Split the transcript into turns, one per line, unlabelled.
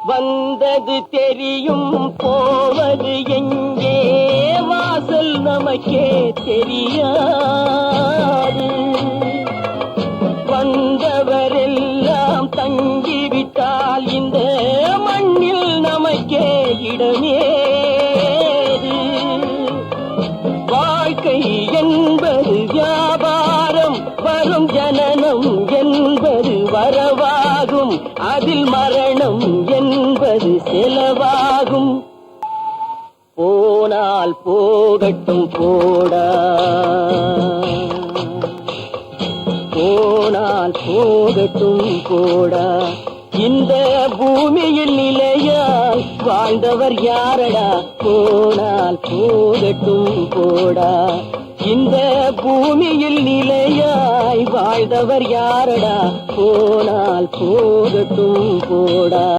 வந்தது தெரியும் போவது எங்கே வாசல் நமக்கே தெரியாது. வந்தவரெல்லாம் தங்கிவிட்டால் இந்த மண்ணில் நமக்கே இடமேது. வாழ்க்கை என்பது வியாபாரம், வரும் ஜனனம் என்பது வரவாகும், அதில் மரணம் என்பது செலவாகும். போனால் போகட்டும் போடா, போனால் போகட்டும் போடா. இந்த பூமியில் நிலையாய் வாழ்ந்தவர் யாரடா, போனால் போகட்டும் போடா. இந்த பூமியில் நிலையாய் வாழ்ந்தவர் யாரடா, போனால் போகட்டும் போடா.